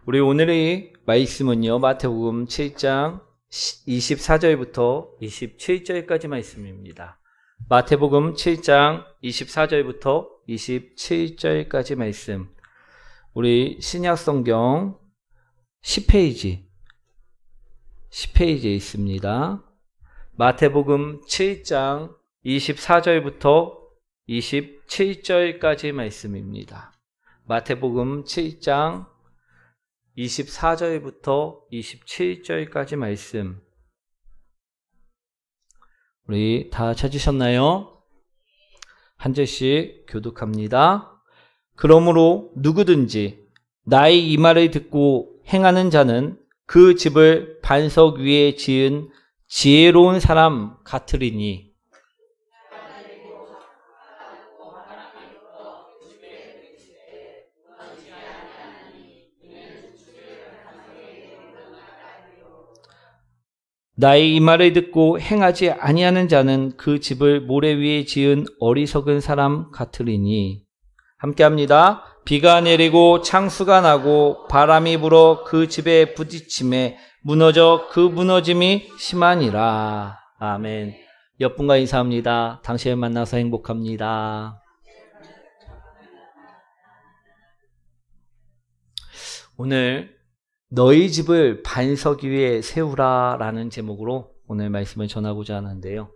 우리 오늘의 말씀은요, 마태복음 7장 24절부터 27절까지 말씀입니다. 마태복음 7장 24절부터 27절까지 말씀. 우리 신약성경 10페이지에 있습니다. 마태복음 7장 24절부터 27절까지 말씀입니다. 마태복음 7장 24절부터 27절까지 말씀. 우리 다 찾으셨나요? 한 절씩 교독합니다. 그러므로 누구든지 나의 이 말을 듣고 행하는 자는 그 집을 반석 위에 지은 지혜로운 사람 같으리니 나의 이 말을 듣고 행하지 아니하는 자는 그 집을 모래 위에 지은 어리석은 사람 같으리니. 함께합니다. 비가 내리고 창수가 나고 바람이 불어 그 집에 부딪힘에 무너져 그 무너짐이 심하니라. 아멘. 옆분과 인사합니다. 당신을 만나서 행복합니다. 오늘 너희 집을 반석 위에 세우라 라는 제목으로 오늘 말씀을 전하고자 하는데요.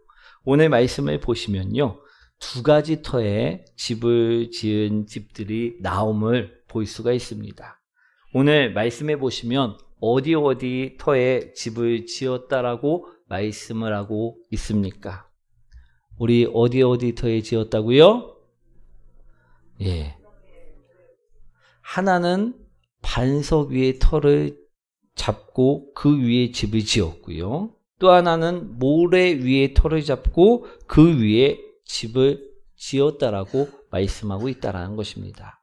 오늘 말씀을 보시면요, 두 가지 터에 집을 지은 집들이 나옴을 볼 수가 있습니다. 오늘 말씀해 보시면 어디 터에 집을 지었다라고 말씀을 하고 있습니까? 우리 어디 터에 지었다고요? 예. 하나는 반석 위에 터를 잡고 그 위에 집을 지었고요. 또 하나는 모래 위에 터를 잡고 그 위에 집을 지었다라고 말씀하고 있다라는 것입니다.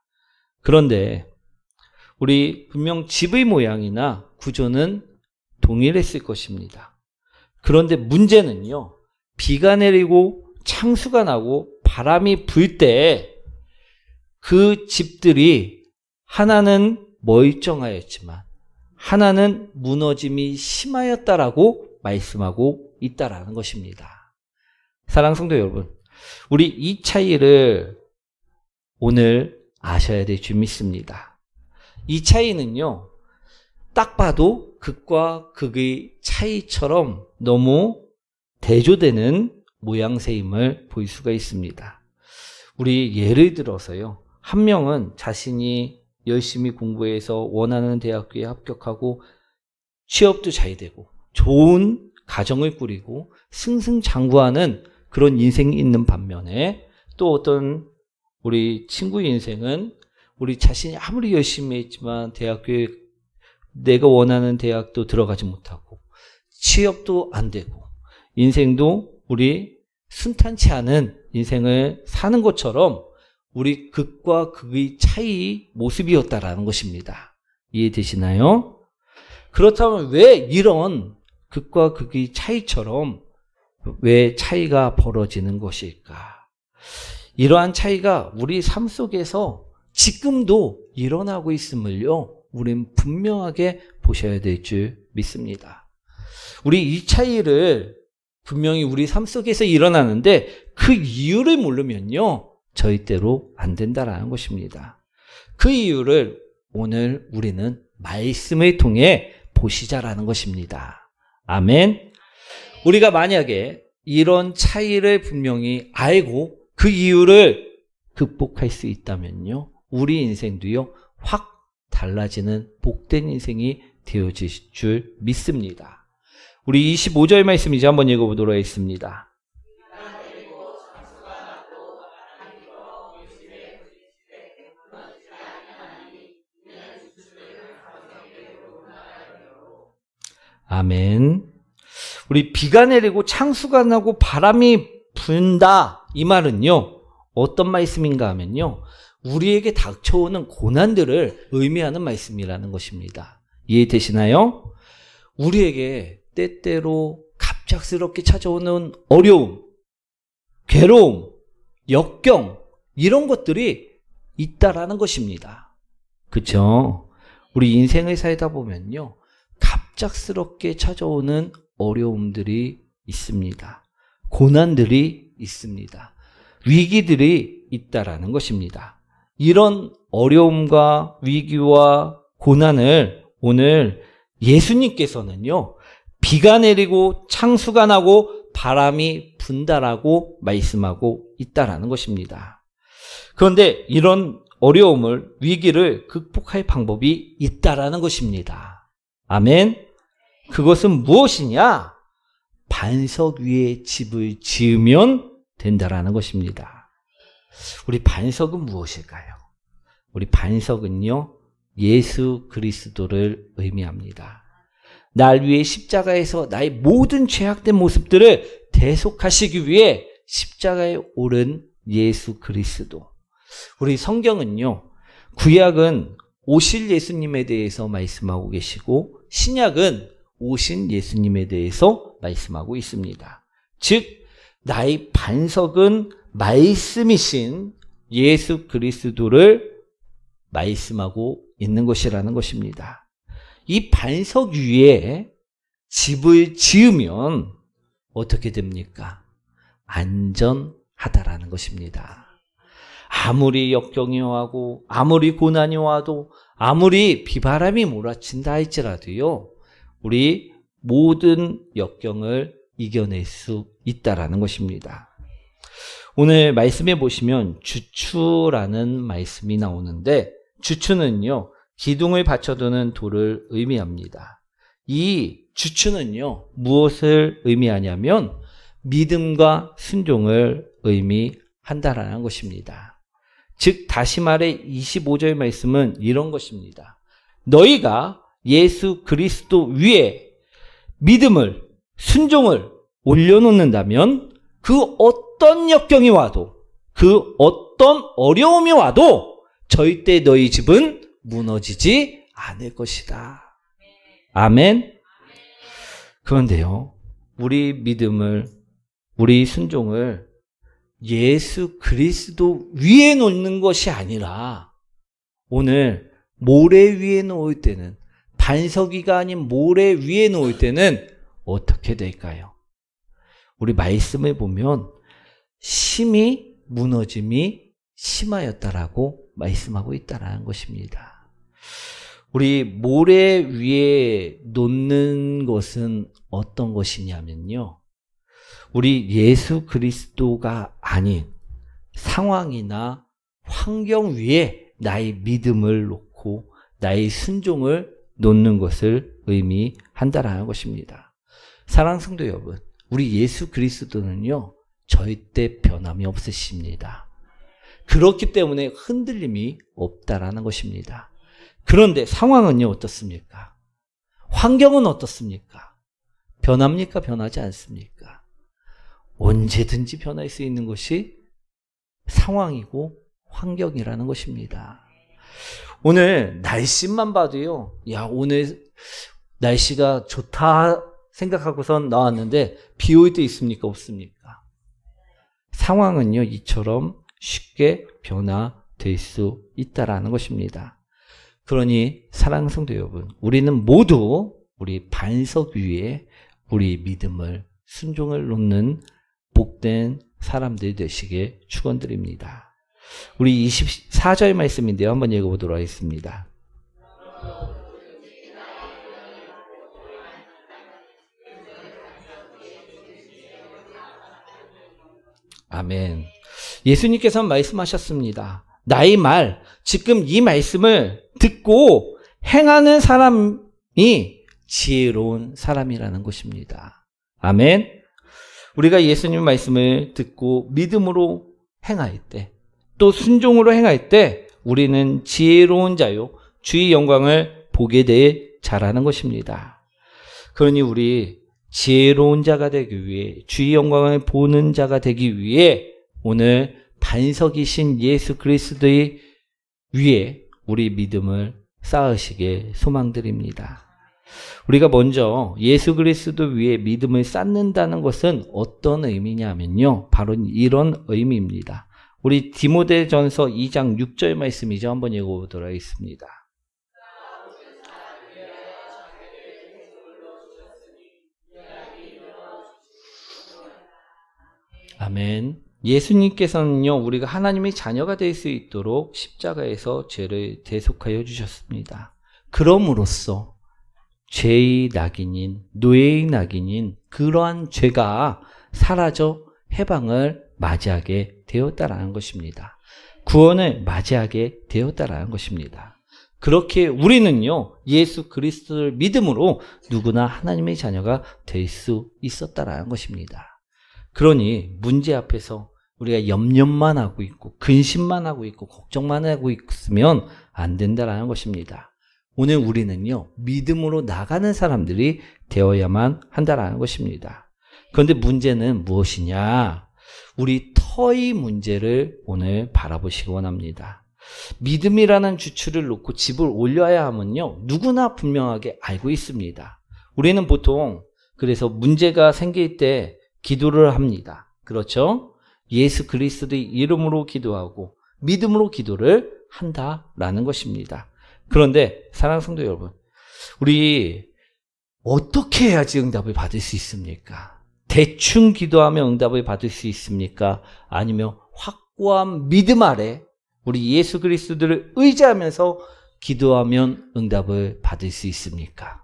그런데 우리 분명 집의 모양이나 구조는 동일했을 것입니다. 그런데 문제는요, 비가 내리고 창수가 나고 바람이 불 때 그 집들이 하나는 멀쩡하였지만 하나는 무너짐이 심하였다라고 말씀하고 있다라는 것입니다. 사랑하는 성도 여러분, 우리 이 차이를 오늘 아셔야 될 줄 믿습니다. 이 차이는요, 딱 봐도 극과 극의 차이처럼 너무 대조되는 모양새임을 볼 수가 있습니다. 우리 예를 들어서요, 한 명은 자신이 열심히 공부해서 원하는 대학교에 합격하고 취업도 잘 되고 좋은 가정을 꾸리고 승승장구하는 그런 인생이 있는 반면에, 또 어떤 우리 친구 인생은 우리 자신이 아무리 열심히 했지만 대학교에 내가 원하는 대학도 들어가지 못하고 취업도 안 되고 인생도 우리 순탄치 않은 인생을 사는 것처럼 우리 극과 극의 차이 모습이었다라는 것입니다. 이해되시나요? 그렇다면 왜 이런 극과 극의 차이처럼 왜 차이가 벌어지는 것일까? 이러한 차이가 우리 삶 속에서 지금도 일어나고 있음을요, 우린 분명하게 보셔야 될 줄 믿습니다. 우리 이 차이를 분명히 우리 삶 속에서 일어나는데 그 이유를 모르면요, 절대로 안 된다라는 것입니다. 그 이유를 오늘 우리는 말씀을 통해 보시자라는 것입니다. 아멘. 우리가 만약에 이런 차이를 분명히 알고 그 이유를 극복할 수 있다면요, 우리 인생도요, 확 달라지는 복된 인생이 되어질 줄 믿습니다. 우리 25절 말씀이죠. 한번 읽어보도록 하겠습니다. 아멘. 우리 비가 내리고 창수가 나고 바람이 분다, 이 말은요, 어떤 말씀인가 하면요, 우리에게 닥쳐오는 고난들을 의미하는 말씀이라는 것입니다. 이해되시나요? 우리에게 때때로 갑작스럽게 찾아오는 어려움, 괴로움, 역경, 이런 것들이 있다라는 것입니다. 그렇죠? 우리 인생을 살다 보면요, 갑작스럽게 찾아오는 어려움들이 있습니다. 고난들이 있습니다. 위기들이 있다라는 것입니다. 이런 어려움과 위기와 고난을 오늘 예수님께서는요, 비가 내리고 창수가 나고 바람이 분다라고 말씀하고 있다라는 것입니다. 그런데 이런 어려움을, 위기를 극복할 방법이 있다라는 것입니다. 아멘. 그것은 무엇이냐? 반석 위에 집을 지으면 된다라는 것입니다. 우리 반석은 무엇일까요? 우리 반석은요, 예수 그리스도를 의미합니다. 날 위해 십자가에서 나의 모든 죄악된 모습들을 대속하시기 위해 십자가에 오른 예수 그리스도. 우리 성경은요, 구약은 오실 예수님에 대해서 말씀하고 계시고 신약은 오신 예수님에 대해서 말씀하고 있습니다. 즉, 나의 반석은 말씀이신 예수 그리스도를 말씀하고 있는 것이라는 것입니다. 이 반석 위에 집을 지으면 어떻게 됩니까? 안전하다라는 것입니다. 아무리 역경이 와도, 아무리 고난이 와도, 아무리 비바람이 몰아친다 할지라도요, 우리 모든 역경을 이겨낼 수 있다라는 것입니다. 오늘 말씀해 보시면 주추라는 말씀이 나오는데, 주추는요, 기둥을 받쳐두는 돌을 의미합니다. 이 주추는요, 무엇을 의미하냐면 믿음과 순종을 의미한다라는 것입니다. 즉, 다시 말해 25절 말씀은 이런 것입니다. 너희가 예수 그리스도 위에 믿음을, 순종을 올려놓는다면 그 어떤 역경이 와도, 그 어떤 어려움이 와도 절대 너희 집은 무너지지 않을 것이다. 아멘. 그런데요, 우리 믿음을, 우리 순종을 예수 그리스도 위에 놓는 것이 아니라 오늘 모래 위에 놓을 때는, 반석 위가 아닌 모래 위에 놓을 때는 어떻게 될까요? 우리 말씀을 보면 심히 무너짐이 심하였다라고 말씀하고 있다라는 것입니다. 우리 모래 위에 놓는 것은 어떤 것이냐면요, 우리 예수 그리스도가 아닌 상황이나 환경 위에 나의 믿음을 놓고 나의 순종을 놓는 것을 의미한다라는 것입니다. 사랑하는 성도 여러분, 우리 예수 그리스도는요, 절대 변함이 없으십니다. 그렇기 때문에 흔들림이 없다라는 것입니다. 그런데 상황은요, 어떻습니까? 환경은 어떻습니까? 변합니까? 변하지 않습니까? 언제든지 변할 수 있는 것이 상황이고 환경이라는 것입니다. 오늘 날씨만 봐도요, 야, 오늘 날씨가 좋다 생각하고선 나왔는데 비 올 때 있습니까? 없습니까? 상황은요, 이처럼 쉽게 변화될 수 있다라는 것입니다. 그러니 사랑하는 성도 여러분, 우리는 모두 우리 반석 위에 우리 믿음을, 순종을 놓는 복된 사람들이 되시길 축원드립니다. 우리 24절 말씀인데요, 한번 읽어보도록 하겠습니다. 아멘. 예수님께서는 말씀하셨습니다. 나의 말, 지금 이 말씀을 듣고 행하는 사람이 지혜로운 사람이라는 것입니다. 아멘. 우리가 예수님 말씀을 듣고 믿음으로 행할 때, 또 순종으로 행할 때 우리는 지혜로운 자요, 주의 영광을 보게 될 자라는 것입니다. 그러니 우리 지혜로운 자가 되기 위해, 주의 영광을 보는 자가 되기 위해 오늘 반석이신 예수 그리스도의 위에 우리 믿음을 쌓으시게 소망드립니다. 우리가 먼저 예수 그리스도 위에 믿음을 쌓는다는 것은 어떤 의미냐면요, 바로 이런 의미입니다. 우리 디모데전서 2장 6절 말씀이죠. 한번 읽어보도록 하겠습니다. 아멘. 예수님께서는요, 우리가 하나님의 자녀가 될 수 있도록 십자가에서 죄를 대속하여 주셨습니다. 그럼으로써 죄의 낙인인, 노예의 낙인인 그러한 죄가 사라져 해방을 맞이하게 되었다라는 것입니다. 구원을 맞이하게 되었다라는 것입니다. 그렇게 우리는요, 예수 그리스도를 믿음으로 누구나 하나님의 자녀가 될 수 있었다라는 것입니다. 그러니 문제 앞에서 우리가 염려만 하고 있고 근심만 하고 있고 걱정만 하고 있으면 안 된다라는 것입니다. 오늘 우리는요, 믿음으로 나가는 사람들이 되어야만 한다라는 것입니다. 그런데 문제는 무엇이냐? 우리 터의 문제를 오늘 바라보시기 원합니다. 믿음이라는 주추를 놓고 집을 올려야 하면요, 누구나 분명하게 알고 있습니다. 우리는 보통 그래서 문제가 생길 때 기도를 합니다. 그렇죠? 예수 그리스도의 이름으로 기도하고 믿음으로 기도를 한다라는 것입니다. 그런데 사랑하는 성도 여러분, 우리 어떻게 해야지 응답을 받을 수 있습니까? 대충 기도하면 응답을 받을 수 있습니까? 아니면 확고한 믿음 아래 우리 예수 그리스도를 의지하면서 기도하면 응답을 받을 수 있습니까?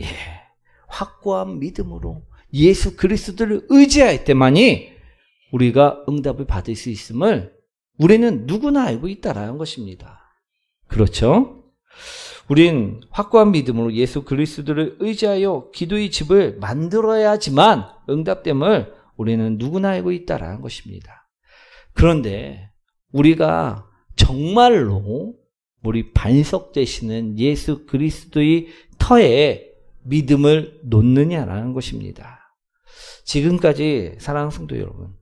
예, 확고한 믿음으로 예수 그리스도를 의지할 때만이 우리가 응답을 받을 수 있음을 우리는 누구나 알고 있다라는 것입니다. 그렇죠? 우린 확고한 믿음으로 예수 그리스도를 의지하여 기도의 집을 만들어야지만 응답됨을 우리는 누구나 알고 있다라는 것입니다. 그런데 우리가 정말로 우리 반석 되시는 예수 그리스도의 터에 믿음을 놓느냐라는 것입니다. 지금까지 사랑하는 성도 여러분,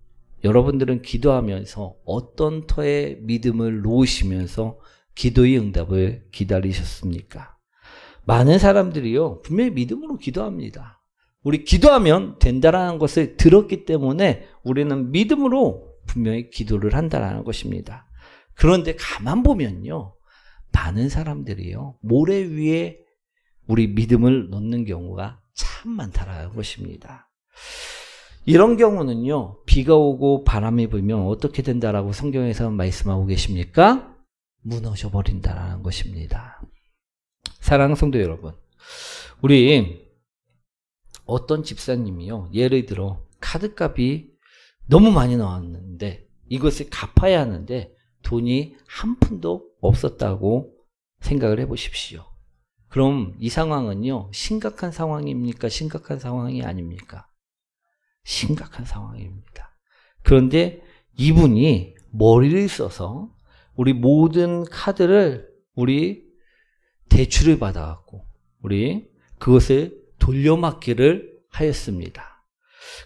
여러분들은 기도하면서 어떤 터에 믿음을 놓으시면서 기도의 응답을 기다리셨습니까? 많은 사람들이요, 분명히 믿음으로 기도합니다. 우리 기도하면 된다라는 것을 들었기 때문에 우리는 믿음으로 분명히 기도를 한다라는 것입니다. 그런데 가만 보면요, 많은 사람들이요, 모래 위에 우리 믿음을 놓는 경우가 참 많다라는 것입니다. 이런 경우는요, 비가 오고 바람이 불면 어떻게 된다라고 성경에서 말씀하고 계십니까? 무너져 버린다라는 것입니다. 사랑하는 성도 여러분, 우리 어떤 집사님이요, 예를 들어 카드값이 너무 많이 나왔는데 이것을 갚아야 하는데 돈이 한 푼도 없었다고 생각을 해보십시오. 그럼 이 상황은요, 심각한 상황입니까? 심각한 상황이 아닙니까? 심각한 상황입니다. 그런데 이분이 머리를 써서 우리 모든 카드를 우리 대출을 받아갖고 우리 그것을 돌려막기를 하였습니다.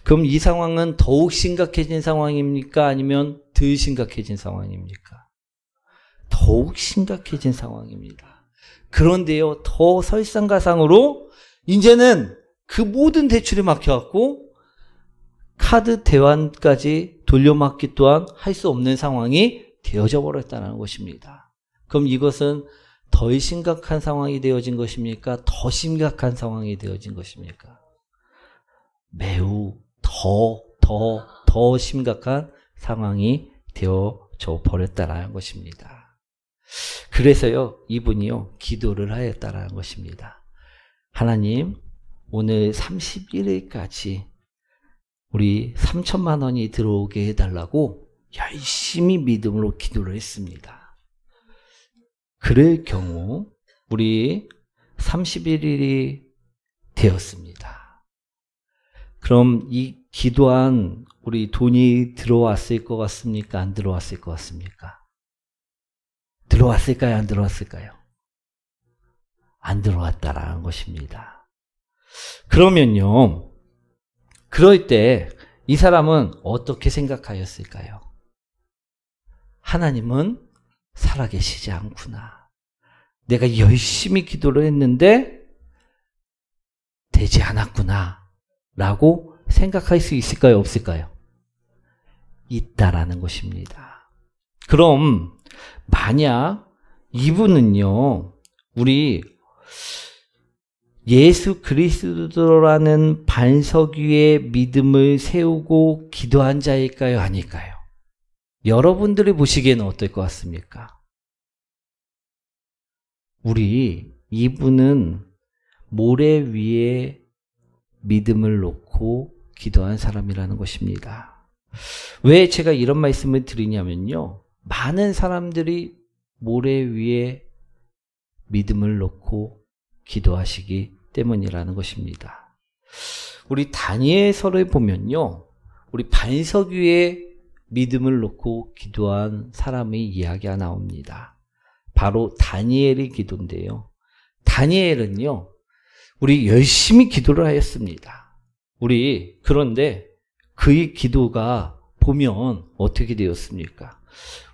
그럼 이 상황은 더욱 심각해진 상황입니까? 아니면 덜 심각해진 상황입니까? 더욱 심각해진 상황입니다. 그런데요, 더 설상가상으로 이제는 그 모든 대출이 막혀갖고 카드 대환까지 돌려막기 또한 할 수 없는 상황이 되어져 버렸다는 것입니다. 그럼 이것은 덜 심각한 상황이 되어진 것입니까? 더 심각한 상황이 되어진 것입니까? 매우 더 심각한 상황이 되어져 버렸다는 것입니다. 그래서요, 이분이요, 기도를 하였다라는 것입니다. 하나님, 오늘 31일까지 우리 3천만 원이 들어오게 해달라고 열심히 믿음으로 기도를 했습니다. 그럴 경우 우리 31일이 되었습니다. 그럼 이 기도한 우리 돈이 들어왔을 것 같습니까? 안 들어왔을 것 같습니까? 들어왔을까요? 안 들어왔을까요? 안 들어왔다라는 것입니다. 그러면요, 그럴 때 이 사람은 어떻게 생각하였을까요? 하나님은 살아계시지 않구나. 내가 열심히 기도를 했는데 되지 않았구나 라고 생각할 수 있을까요? 없을까요? 있다라는 것입니다. 그럼 만약 이분은요, 우리 예수 그리스도라는 반석 위에 믿음을 세우고 기도한 자일까요? 아닐까요? 여러분들이 보시기에는 어떨 것 같습니까? 이분은 모래 위에 믿음을 놓고 기도한 사람이라는 것입니다. 왜 제가 이런 말씀을 드리냐면요. 많은 사람들이 모래 위에 믿음을 놓고 기도하시기 때문이라는 것입니다. 우리 다니엘서를 보면요. 우리 반석 위에 믿음을 놓고 기도한 사람의 이야기가 나옵니다. 바로 다니엘의 기도인데요. 다니엘은요. 우리 열심히 기도를 하였습니다. 그런데 그의 기도가 보면 어떻게 되었습니까?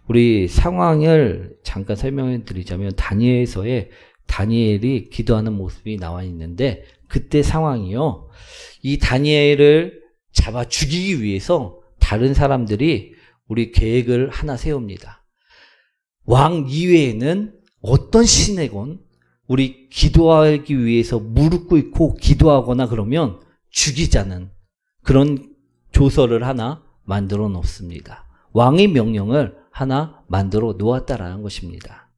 우리 상황을 잠깐 설명해 드리자면 다니엘서에 다니엘이 기도하는 모습이 나와 있는데 그때 상황이요. 이 다니엘을 잡아 죽이기 위해서 다른 사람들이 우리 계획을 하나 세웁니다. 왕 이외에는 어떤 신에건 우리 기도하기 위해서 무릎 꿇고 기도하거나 그러면 죽이자는 그런 조서를 하나 만들어 놓습니다. 왕의 명령을 하나 만들어 놓았다라는 것입니다.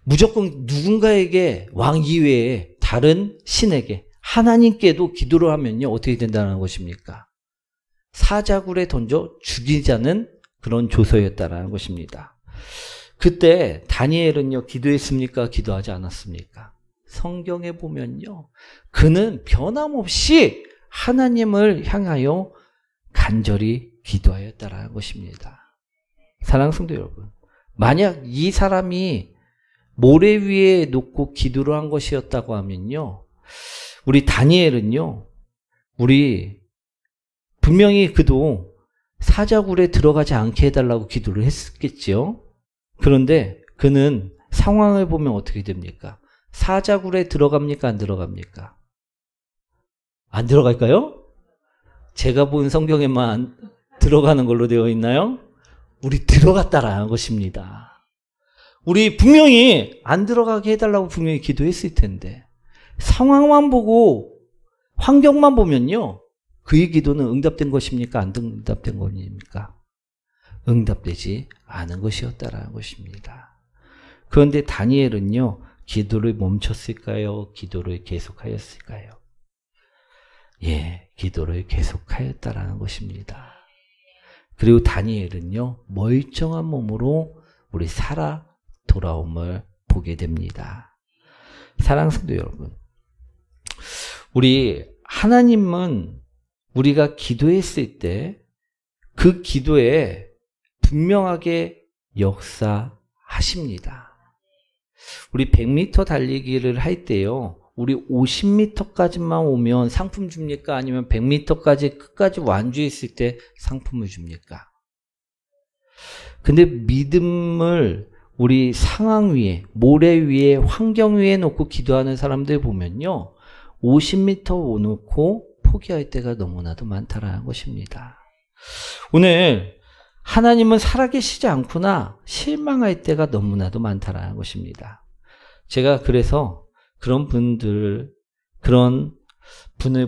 무조건 누군가에게 왕 이외에 다른 신에게 하나님께도 기도를 하면요 어떻게 된다는 것입니까? 사자굴에 던져 죽이자는 그런 조서였다라는 것입니다. 그때 다니엘은요 기도했습니까? 기도하지 않았습니까? 성경에 보면요 그는 변함없이 하나님을 향하여 간절히 기도하였다라는 것입니다. 사랑하는 성도 여러분, 만약 이 사람이 모래 위에 놓고 기도를 한 것이었다고 하면요 우리 다니엘은요 분명히 그도 사자굴에 들어가지 않게 해달라고 기도를 했겠지요. 그런데 그는 상황을 보면 어떻게 됩니까? 사자굴에 들어갑니까? 안 들어갑니까? 안 들어갈까요? 제가 본 성경에만 들어가는 걸로 되어 있나요? 우리 들어갔다라는 것입니다. 우리 분명히 안 들어가게 해달라고 분명히 기도했을 텐데 상황만 보고 환경만 보면요 그의 기도는 응답된 것입니까? 안 응답된 것입니까? 응답되지 않은 것이었다라는 것입니다. 그런데 다니엘은요 기도를 멈췄을까요? 기도를 계속하였을까요? 예, 기도를 계속하였다라는 것입니다. 그리고 다니엘은요 멀쩡한 몸으로 우리 살아 돌아옴을 보게 됩니다. 사랑하는 성도 여러분, 우리 하나님은 우리가 기도했을 때 그 기도에 분명하게 역사하십니다. 우리 100m 달리기를 할 때요 우리 50m까지만 오면 상품 줍니까? 아니면 100m까지 끝까지 완주했을 때 상품을 줍니까? 근데 믿음을 우리 상황 위에, 모래 위에, 환경 위에 놓고 기도하는 사람들 보면요 50m 놓고 포기할 때가 너무나도 많다라는 것입니다. 오늘 하나님은 살아계시지 않구나 실망할 때가 너무나도 많다라는 것입니다. 제가 그래서 그런 분을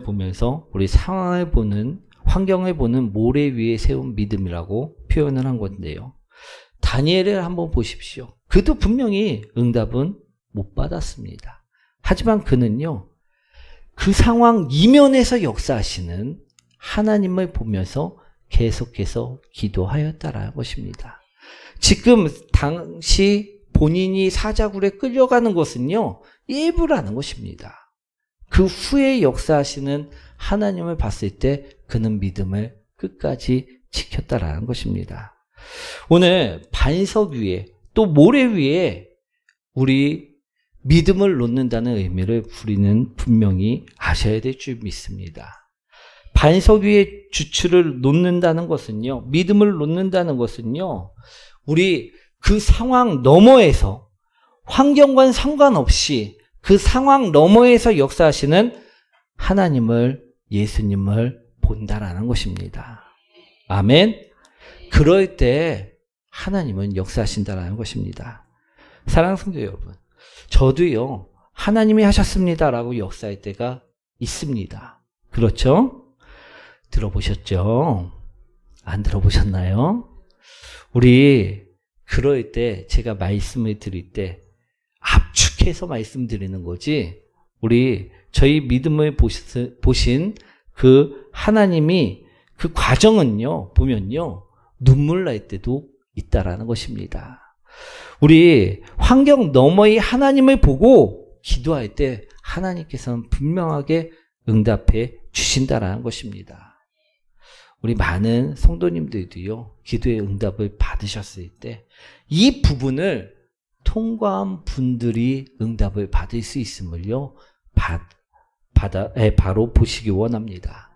보면서 우리 상황을 보는, 환경을 보는 모래 위에 세운 믿음이라고 표현을 한 건데요. 다니엘을 한번 보십시오. 그도 분명히 응답은 못 받았습니다. 하지만 그는요 그 상황 이면에서 역사하시는 하나님을 보면서 계속해서 기도하였다라는 것입니다. 지금 당시 본인이 사자굴에 끌려가는 것은요 일부라는 것입니다. 그 후에 역사하시는 하나님을 봤을 때 그는 믿음을 끝까지 지켰다라는 것입니다. 오늘 반석 위에 또 모래 위에 우리 믿음을 놓는다는 의미를 우리는 분명히 아셔야 될 줄 믿습니다. 반석 위에 주추를 놓는다는 것은요, 믿음을 놓는다는 것은요, 우리 그 상황 너머에서 환경과 상관없이 그 상황 너머에서 역사하시는 하나님을, 예수님을 본다라는 것입니다. 아멘. 그럴 때 하나님은 역사하신다라는 것입니다. 사랑하는 성도 여러분, 저도요 하나님이 하셨습니다라고 역사할 때가 있습니다. 그렇죠? 들어보셨죠? 안 들어보셨나요? 우리 그럴 때 제가 말씀을 드릴 때 압축해서 말씀드리는 거지, 우리 저희 믿음을 보신 그 하나님이 그 과정은요, 보면요, 눈물 날 때도 있다라는 것입니다. 우리 환경 너머의 하나님을 보고 기도할 때 하나님께서는 분명하게 응답해 주신다라는 것입니다. 우리 많은 성도님들도요, 기도의 응답을 받으셨을 때 이 부분을 통과한 분들이 응답을 받을 수 있음을요, 바로 보시기 원합니다.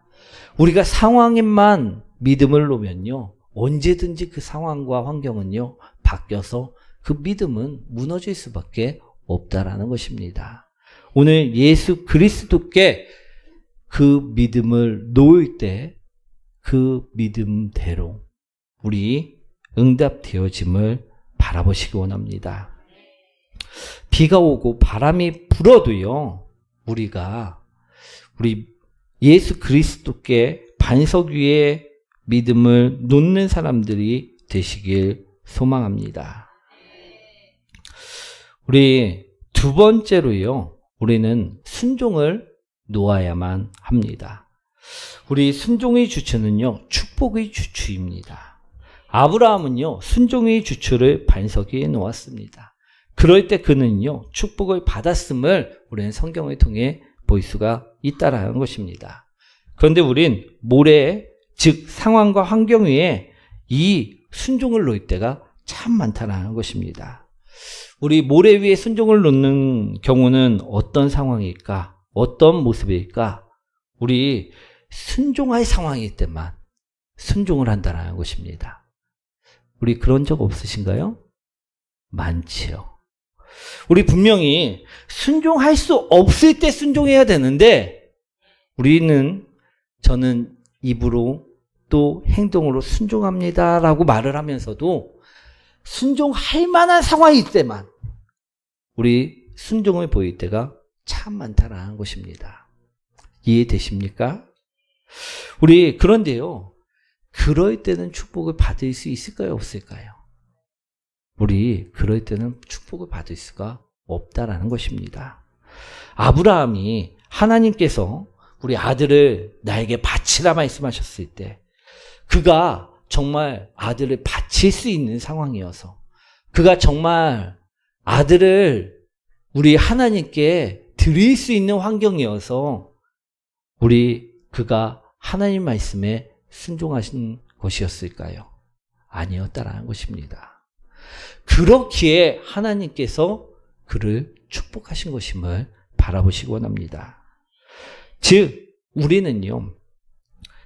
우리가 상황에만 믿음을 놓으면요, 언제든지 그 상황과 환경은요, 바뀌어서 그 믿음은 무너질 수밖에 없다라는 것입니다. 오늘 예수 그리스도께 그 믿음을 놓을 때 그 믿음대로 우리 응답되어짐을 바라보시기 원합니다. 비가 오고 바람이 불어도요, 우리 예수 그리스도께 반석 위에 믿음을 놓는 사람들이 되시길 소망합니다. 우리 두 번째로요, 우리는 순종을 놓아야만 합니다. 우리 순종의 주체는요, 축복의 주추입니다. 아브라함은요, 순종의 주추를 반석 위에 놓았습니다. 그럴 때 그는요, 축복을 받았음을 우리는 성경을 통해 볼 수가 있다라는 것입니다. 그런데 우린 모래, 즉 상황과 환경 위에 이 순종을 놓을 때가 참 많다라는 것입니다. 우리 모래 위에 순종을 놓는 경우는 어떤 상황일까? 어떤 모습일까? 우리 순종할 상황일 때만 순종을 한다는 것입니다. 우리 그런 적 없으신가요? 많지요. 우리 분명히 순종할 수 없을 때 순종해야 되는데, 저는 입으로 또 행동으로 순종합니다라고 말을 하면서도 순종할 만한 상황일 때만 우리 순종을 보일 때가 참 많다라는 것입니다. 이해되십니까? 그런데요, 그럴 때는 축복을 받을 수 있을까요? 없을까요? 그럴 때는 축복을 받을 수가 없다라는 것입니다. 아브라함이 하나님께서 우리 아들을 나에게 바치라 말씀하셨을 때, 그가 정말 아들을 바칠 수 있는 상황이어서, 그가 정말 아들을 우리 하나님께 드릴 수 있는 환경이어서 그가 하나님 말씀에 순종하신 것이었을까요? 아니었다라는 것입니다. 그렇기에 하나님께서 그를 축복하신 것임을 바라보시기 원합니다. 즉, 우리는요,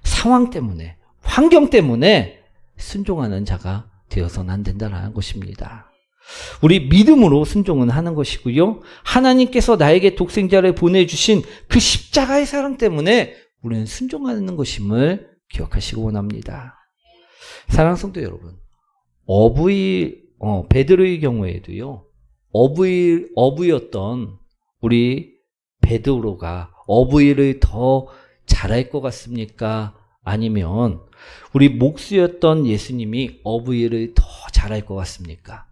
상황 때문에, 환경 때문에 순종하는 자가 되어서는 안 된다는 것입니다. 우리 믿음으로 순종은 하는 것이고요, 하나님께서 나에게 독생자를 보내주신 그 십자가의 사랑 때문에 우리는 순종하는 것임을 기억하시기 원합니다. 사랑하는 성도 여러분, 베드로의 경우에도요, 어부였던 우리 베드로가 어부일을 더 잘할 것 같습니까? 아니면 우리 목수였던 예수님이 어부일을 더 잘할 것 같습니까?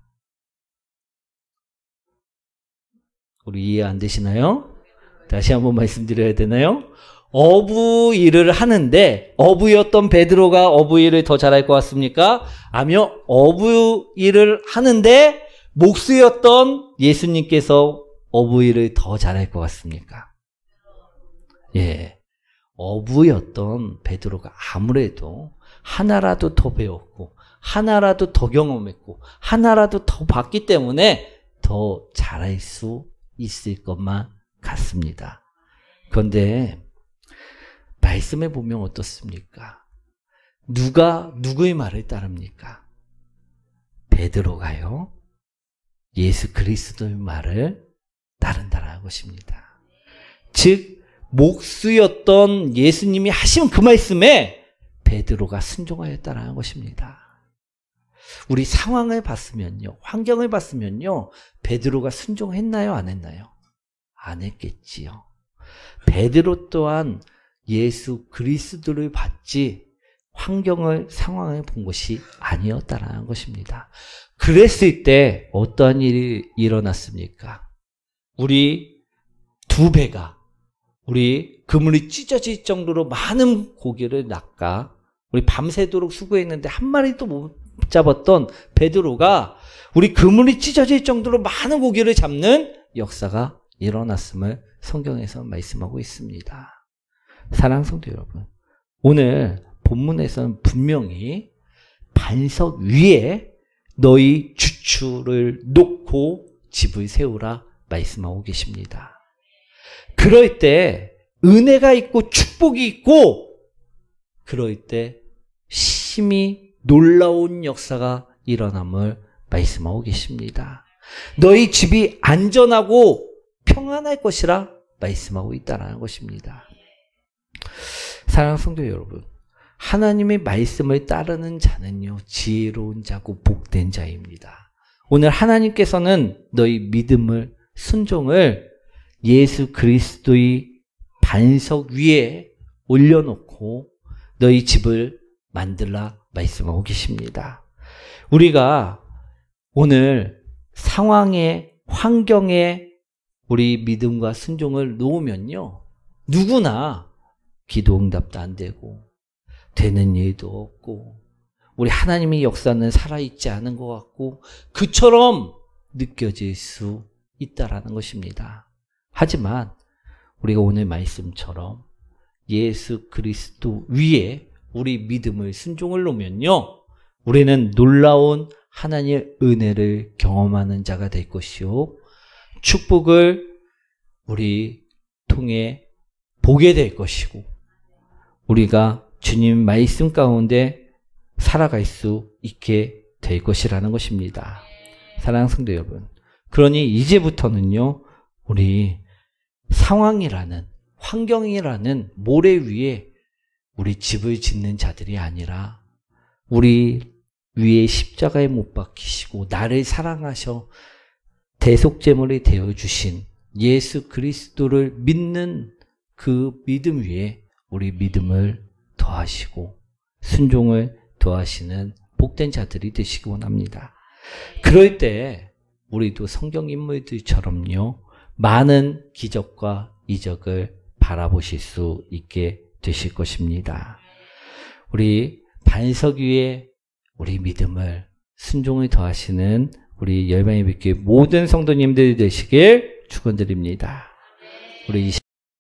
우리 이해 안 되시나요? 다시 한번 말씀드려야 되나요? 어부 일을 하는데 어부였던 베드로가 어부 일을 더 잘할 것 같습니까? 아니면 어부 일을 하는데 목수였던 예수님께서 어부 일을 더 잘할 것 같습니까? 예, 어부였던 베드로가 아무래도 하나라도 더 배웠고 하나라도 더 경험했고 하나라도 더 봤기 때문에 더 잘할 수 있을 것만 같습니다. 그런데 말씀해 보면 어떻습니까? 누가 누구의 말을 따릅니까? 베드로가요, 예수 그리스도의 말을 따른다라는 것입니다. 즉, 목수였던 예수님이 하신 그 말씀에 베드로가 순종하였다라는 것입니다. 우리 상황을 봤으면요, 환경을 봤으면요, 베드로가 순종했나요, 안 했나요? 안 했겠지요. 베드로 또한 예수 그리스도를 봤지 환경을 상황을 본 것이 아니었다라는 것입니다. 그랬을 때 어떠한 일이 일어났습니까? 우리 두 배가 우리 그물이 찢어질 정도로 많은 고기를 낚아 우리 밤새도록 수고했는데 한 마리도 못 잡았던 베드로가 우리 그물이 찢어질 정도로 많은 고기를 잡는 역사가 일어났음을 성경에서 말씀하고 있습니다. 사랑하는 성도 여러분, 오늘 본문에서는 분명히 반석 위에 너희 주추를 놓고 집을 세우라 말씀하고 계십니다. 그럴 때 은혜가 있고 축복이 있고 그럴 때 심히 놀라운 역사가 일어남을 말씀하고 계십니다. 너희 집이 안전하고 평안할 것이라 말씀하고 있다는 것입니다. 사랑하는 성도 여러분, 하나님의 말씀을 따르는 자는요 지혜로운 자고 복된 자입니다. 오늘 하나님께서는 너희 믿음을 순종을 예수 그리스도의 반석 위에 올려놓고 너희 집을 만들라 말씀하고 계십니다. 우리가 오늘 상황에 환경에 우리 믿음과 순종을 놓으면요 누구나 기도 응답도 안 되고 되는 일도 없고 우리 하나님의 역사는 살아있지 않은 것 같고 그처럼 느껴질 수 있다라는 것입니다. 하지만 우리가 오늘 말씀처럼 예수 그리스도 위에 우리 믿음을 순종을 놓으면요 우리는 놀라운 하나님의 은혜를 경험하는 자가 될 것이요 축복을 우리 통해 보게 될 것이고 우리가 주님 말씀 가운데 살아갈 수 있게 될 것이라는 것입니다. 사랑하는 성도 여러분, 그러니 이제부터는요 우리 상황이라는 환경이라는 모래 위에 우리 집을 짓는 자들이 아니라 우리 위에 십자가에 못 박히시고 나를 사랑하셔 대속제물이 되어주신 예수 그리스도를 믿는 그 믿음 위에 우리 믿음을 더하시고 순종을 더하시는 복된 자들이 되시기 원합니다. 그럴 때 우리도 성경 인물들처럼요 많은 기적과 이적을 바라보실 수 있게 되실 것입니다. 우리 반석 위에 우리 믿음을 순종을 더하시는 우리 열방예배교회 모든 성도님들이 되시길 축원드립니다. 우리